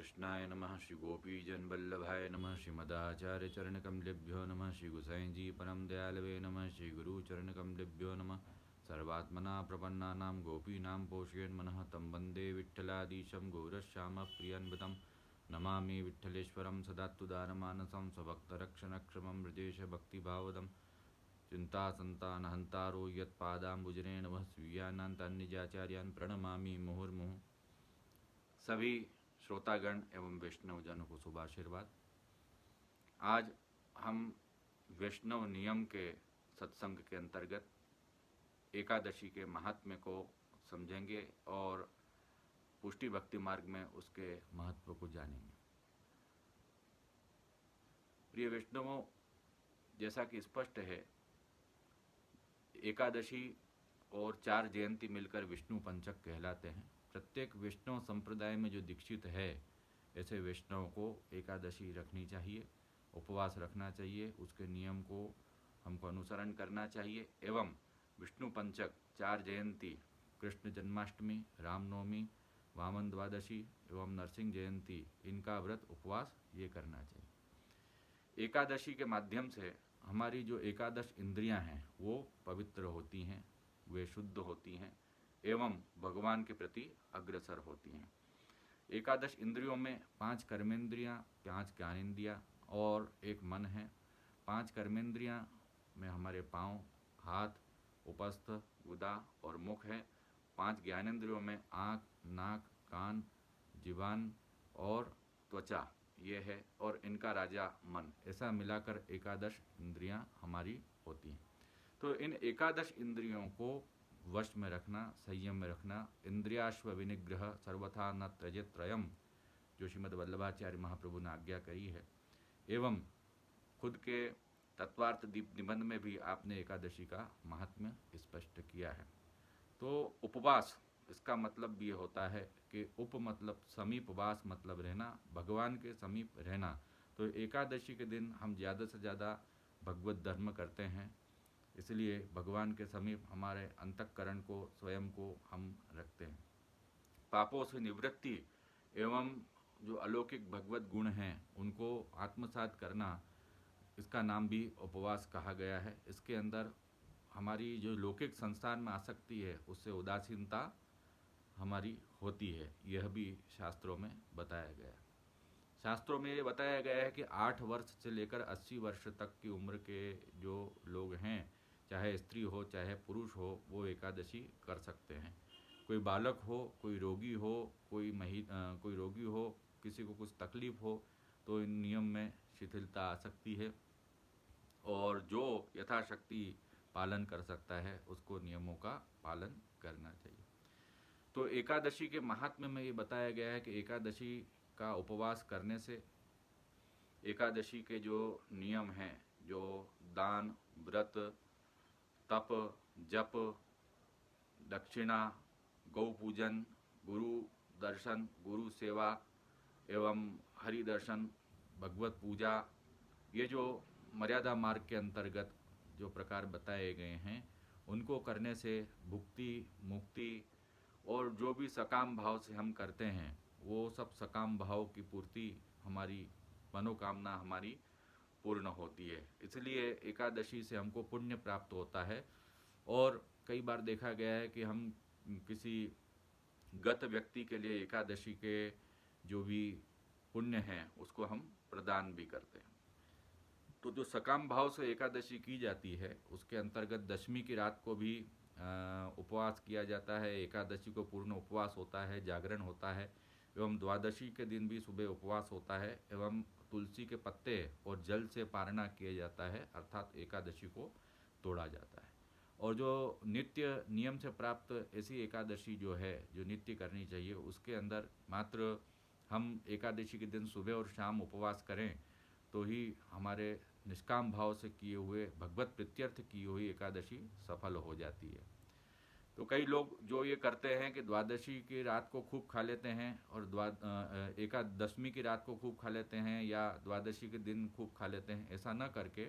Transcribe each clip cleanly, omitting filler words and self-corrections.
कृष्णाय नमः, श्री गोपीजन वल्लभाय नमः, श्रीमदाचार्य चरण कमलेभ्यो नमः, श्री गोसाई जी परम दयालवे नमः, श्री गुरु चरण कमलेभ्यो नमः। सर्वात्मना प्रपन्नानां गोपीनां पोषयन् मनः तं वन्दे विठ्ठलाधीशं गौरश्याम प्रियन्वतं। नमामि विठ्ठलेश्वरं सदात्तुदारमानसं स्वभक्तरक्षणक्षमं हृदेश भक्तिभावदं। चिन्तासन्तानहन्तारो यत्पादाम्बुजरेण वः स्वीयानान्तान्निजाचार्यान् प्रणमामि मुहुर्मुहुः। सभी श्रोतागण एवं वैष्णवजनों को शुभाशीर्वाद। आज हम वैष्णव नियम के सत्संग के अंतर्गत एकादशी के महात्म्य को समझेंगे और पुष्टि भक्ति मार्ग में उसके महत्व को जानेंगे। प्रिय वैष्णवों, जैसा कि स्पष्ट है, एकादशी और 4 जयंती मिलकर विष्णु पंचक कहलाते हैं। प्रत्येक वैष्णव संप्रदाय में जो दीक्षित है, ऐसे वैष्णव को एकादशी रखनी चाहिए, उपवास रखना चाहिए, उसके नियम को हमको अनुसरण करना चाहिए। एवं विष्णु पंचक 4 जयंती, कृष्ण जन्माष्टमी, रामनवमी, वामन द्वादशी एवं नरसिंह जयंती, इनका व्रत उपवास ये करना चाहिए। एकादशी के माध्यम से हमारी जो एकादश इंद्रियां हैं वो पवित्र होती हैं, वे शुद्ध होती हैं एवं भगवान के प्रति अग्रसर होती हैं। एकादश इंद्रियों में 5 कर्मेंद्रियां, 5 ज्ञानेंद्रियां और 1 मन है। 5 कर्मेंद्रियां में हमारे पाँव, हाथ, उपस्थ, गुदा और मुख है। 5 ज्ञानेंद्रियों में आँख, नाक, कान, जीवान और त्वचा ये है, और इनका राजा मन। ऐसा मिलाकर एकादश इंद्रियां हमारी होती हैं। तो इन एकादश इंद्रियों को वश में रखना, संयम में रखना, इंद्रियाश्व विनिग्रह सर्वथा न त्यजेत त्रयम्, जो श्रीमद् वल्लभाचार्य महाप्रभु ने आज्ञा करी है। एवं खुद के तत्वार्थ दीप निबंध में भी आपने एकादशी का महात्म्य स्पष्ट किया है। तो उपवास, इसका मतलब भी ये होता है कि उप मतलब समीप, वास मतलब रहना, भगवान के समीप रहना। तो एकादशी के दिन हम ज़्यादा से ज़्यादा भगवत धर्म करते हैं, इसलिए भगवान के समीप हमारे अंतःकरण को, स्वयं को हम रखते हैं। पापों से निवृत्ति एवं जो अलौकिक भगवत गुण हैं उनको आत्मसात करना, इसका नाम भी उपवास कहा गया है। इसके अंदर हमारी जो लौकिक संसार में आसक्ति है उससे उदासीनता हमारी होती है, यह भी शास्त्रों में बताया गया है। शास्त्रों में ये बताया गया है कि 8 वर्ष से लेकर 80 वर्ष तक की उम्र के जो लोग हैं, चाहे स्त्री हो चाहे पुरुष हो, वो एकादशी कर सकते हैं। कोई बालक हो, कोई रोगी हो, कोई रोगी हो, किसी को कुछ तकलीफ हो, तो इन नियम में शिथिलता आ सकती है, और जो यथाशक्ति पालन कर सकता है उसको नियमों का पालन करना चाहिए। तो एकादशी के महात्म्य में ये बताया गया है कि एकादशी का उपवास करने से एकादशी के जो नियम हैं, जो दान, व्रत, तप, जप, दक्षिणा, गौ पूजन, गुरु दर्शन, गुरु सेवा एवं हरि दर्शन, भगवत पूजा, ये जो मर्यादा मार्ग के अंतर्गत जो प्रकार बताए गए हैं, उनको करने से भुक्ति, मुक्ति और जो भी सकाम भाव से हम करते हैं, वो सब सकाम भाव की पूर्ति, हमारी मनोकामना हमारी पूर्ण होती है। इसलिए एकादशी से हमको पुण्य प्राप्त होता है। और कई बार देखा गया है कि हम किसी गत व्यक्ति के लिए एकादशी के जो भी पुण्य हैं उसको हम प्रदान भी करते हैं। तो जो सकाम भाव से एकादशी की जाती है, उसके अंतर्गत दशमी की रात को भी उपवास किया जाता है। एकादशी को पूर्ण उपवास होता है, जागरण होता है, एवं द्वादशी के दिन भी सुबह उपवास होता है, एवं तुलसी के पत्ते और जल से पारणा किया जाता है, अर्थात एकादशी को तोड़ा जाता है। और जो नित्य नियम से प्राप्त ऐसी एकादशी जो है, जो नित्य करनी चाहिए, उसके अंदर मात्र हम एकादशी के दिन सुबह और शाम उपवास करें तो ही हमारे निष्काम भाव से किए हुए, भगवत प्रीत्यर्थ की हुई एकादशी सफल हो जाती है। तो कई लोग जो ये करते हैं कि द्वादशी की रात को खूब खा लेते हैं और एकादशमी की रात को खूब खा लेते हैं, या द्वादशी के दिन खूब खा लेते हैं, ऐसा न करके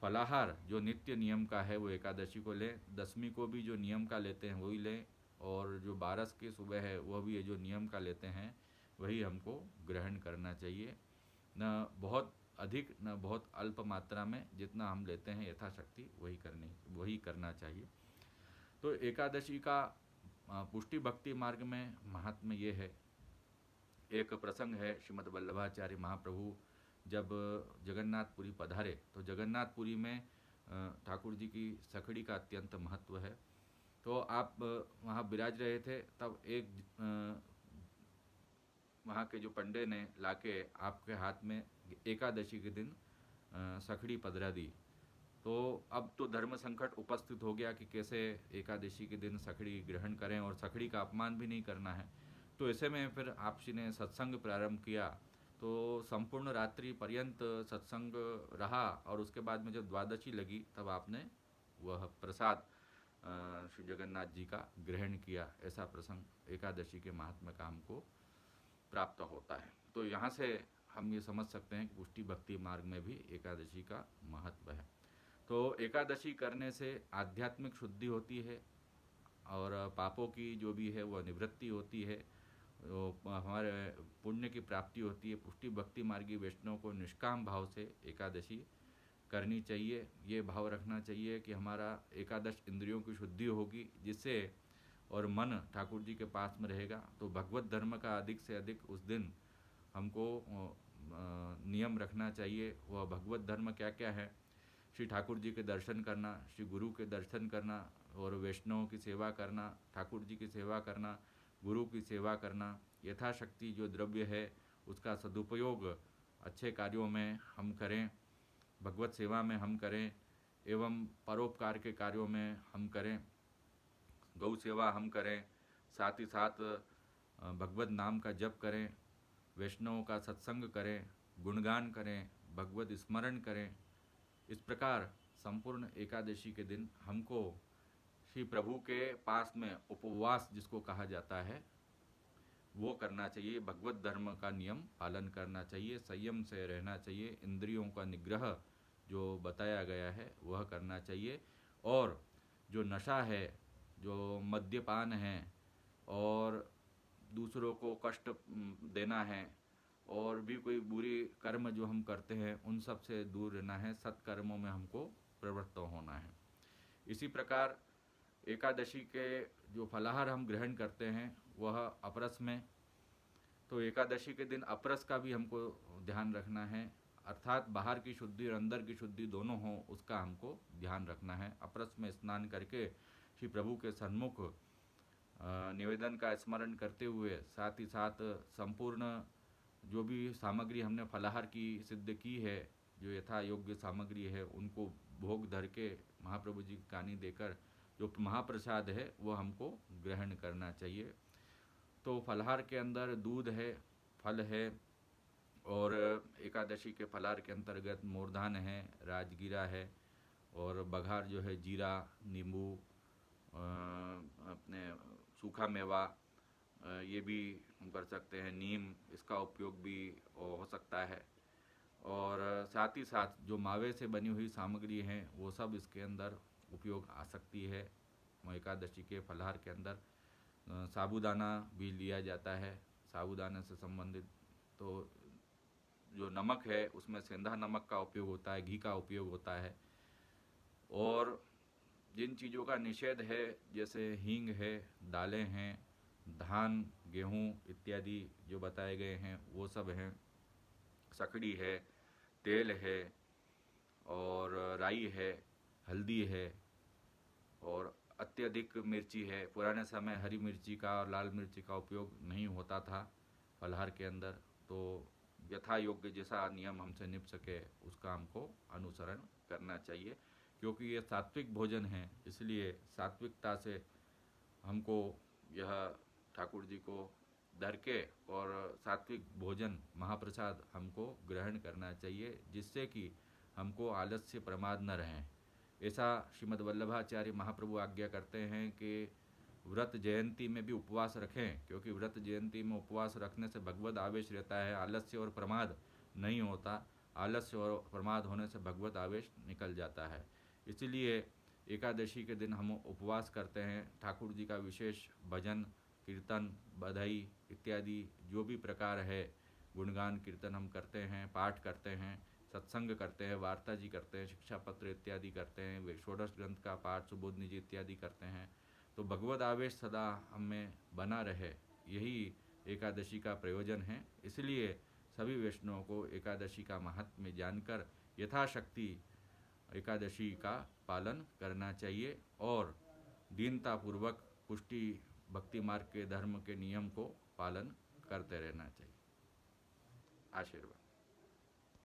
फलाहार जो नित्य नियम का है वो एकादशी को लें, दशमी को भी जो नियम का लेते हैं वही लें, और जो 12 की सुबह है वह भी जो नियम का लेते हैं वही हमको ग्रहण करना चाहिए, न बहुत अधिक न बहुत अल्प मात्रा में, जितना हम लेते हैं यथाशक्ति वही करना चाहिए। तो एकादशी का पुष्टि भक्ति मार्ग में महात्म्य ये है। एक प्रसंग है, श्रीमद् वल्लभाचार्य महाप्रभु जब जगन्नाथपुरी पधारे तो जगन्नाथपुरी में ठाकुर जी की सखड़ी का अत्यंत महत्व है। तो आप वहाँ विराज रहे थे, तब एक वहाँ के जो पंडे ने लाके आपके हाथ में एकादशी के दिन सखड़ी पधरा दी। तो अब तो धर्म संकट उपस्थित हो गया कि कैसे एकादशी के दिन सखड़ी ग्रहण करें और सखड़ी का अपमान भी नहीं करना है। तो ऐसे में फिर आप जी ने सत्संग प्रारंभ किया। तो संपूर्ण रात्रि पर्यंत सत्संग रहा और उसके बाद में जब द्वादशी लगी तब आपने वह प्रसाद श्री जगन्नाथ जी का ग्रहण किया। ऐसा प्रसंग एकादशी के महात्म्य का हमको प्राप्त होता है। तो यहाँ से हम ये समझ सकते हैं कि पुष्टि भक्ति मार्ग में भी एकादशी का महत्व है। तो एकादशी करने से आध्यात्मिक शुद्धि होती है और पापों की जो भी है वह निवृत्ति होती है, हमारे पुण्य की प्राप्ति होती है। पुष्टि भक्ति मार्गी वैष्णव को निष्काम भाव से एकादशी करनी चाहिए। ये भाव रखना चाहिए कि हमारा एकादश इंद्रियों की शुद्धि होगी, जिससे और मन ठाकुर जी के पास में रहेगा। तो भगवत धर्म का अधिक से अधिक उस दिन हमको नियम रखना चाहिए। वह भगवत धर्म क्या क्या है? श्री ठाकुर जी के दर्शन करना, श्री गुरु के दर्शन करना और वैष्णवों की सेवा करना, ठाकुर जी की सेवा करना, गुरु की सेवा करना, यथाशक्ति जो द्रव्य है उसका सदुपयोग अच्छे कार्यों में हम करें, भगवत सेवा में हम करें एवं परोपकार के कार्यों में हम करें, गौ सेवा हम करें, साथ ही साथ भगवत नाम का जप करें, वैष्णवों का सत्संग करें, गुणगान करें, भगवत स्मरण करें। इस प्रकार संपूर्ण एकादशी के दिन हमको श्री प्रभु के पास में उपवास जिसको कहा जाता है वो करना चाहिए। भगवत धर्म का नियम पालन करना चाहिए, संयम से रहना चाहिए, इंद्रियों का निग्रह जो बताया गया है वह करना चाहिए। और जो नशा है, जो मद्यपान है और दूसरों को कष्ट देना है और भी कोई बुरी कर्म जो हम करते हैं उन सब से दूर रहना है, सत्कर्मों में हमको प्रवृत्त होना है। इसी प्रकार एकादशी के जो फलाहार हम ग्रहण करते हैं वह अपरस में, तो एकादशी के दिन अपरस का भी हमको ध्यान रखना है, अर्थात बाहर की शुद्धि और अंदर की शुद्धि दोनों हो उसका हमको ध्यान रखना है। अपरस में स्नान करके श्री प्रभु के सन्मुख निवेदन का स्मरण करते हुए, साथ ही साथ संपूर्ण जो भी सामग्री हमने फलाहार की सिद्ध की है, जो यथा योग्य सामग्री है उनको भोग धर के महाप्रभु जी की कानी देकर जो महाप्रसाद है वो हमको ग्रहण करना चाहिए। तो फलाहार के अंदर दूध है, फल है और एकादशी के फलाहार के अंतर्गत मोरधान है, राजगीरा है और बघार जो है जीरा, नींबू, अपने सूखा मेवा, ये भी हम कर सकते हैं, नीम, इसका उपयोग भी हो सकता है। और साथ ही साथ जो मावे से बनी हुई सामग्री हैं वो सब इसके अंदर उपयोग आ सकती है। एकादशी के फलाहार के अंदर साबूदाना भी लिया जाता है, साबूदाने से संबंधित तो जो नमक है उसमें सेंधा नमक का उपयोग होता है, घी का उपयोग होता है। और जिन चीज़ों का निषेध है जैसे हींग है, दालें हैं, धान, गेहूँ इत्यादि जो बताए गए हैं वो सब हैं, सखड़ी है, तेल है और राई है, हल्दी है और अत्यधिक मिर्ची है। पुराने समय हरी मिर्ची का और लाल मिर्ची का उपयोग नहीं होता था फलाहार के अंदर, तो यथा योग्य जैसा नियम हमसे निभ सके उसका हमको अनुसरण करना चाहिए, क्योंकि ये सात्विक भोजन है, इसलिए सात्विकता से हमको यह ठाकुर जी को धर के और सात्विक भोजन महाप्रसाद हमको ग्रहण करना चाहिए, जिससे कि हमको आलस्य प्रमाद न रहें। ऐसा श्रीमद् वल्लभाचार्य महाप्रभु आज्ञा करते हैं कि व्रत जयंती में भी उपवास रखें, क्योंकि व्रत जयंती में उपवास रखने से भगवत आवेश रहता है, आलस्य और प्रमाद नहीं होता। आलस्य और प्रमाद होने से भगवत आवेश निकल जाता है। इसीलिए एकादशी के दिन हम उपवास करते हैं, ठाकुर जी का विशेष भजन कीर्तन, बधाई इत्यादि जो भी प्रकार है, गुणगान कीर्तन हम करते हैं, पाठ करते हैं, सत्संग करते हैं, वार्ता जी करते हैं, शिक्षा पत्र इत्यादि करते हैं, वे षोडश ग्रंथ का पाठ, सुबोध निजी इत्यादि करते हैं, तो भगवद आवेश सदा हम में बना रहे, यही एकादशी का प्रयोजन है। इसलिए सभी वैष्णवों को एकादशी का महात्म्य जानकर यथाशक्ति एकादशी का पालन करना चाहिए और दीनतापूर्वक पुष्टि भक्ति मार्ग के धर्म के नियम को पालन करते रहना चाहिए। आशीर्वाद।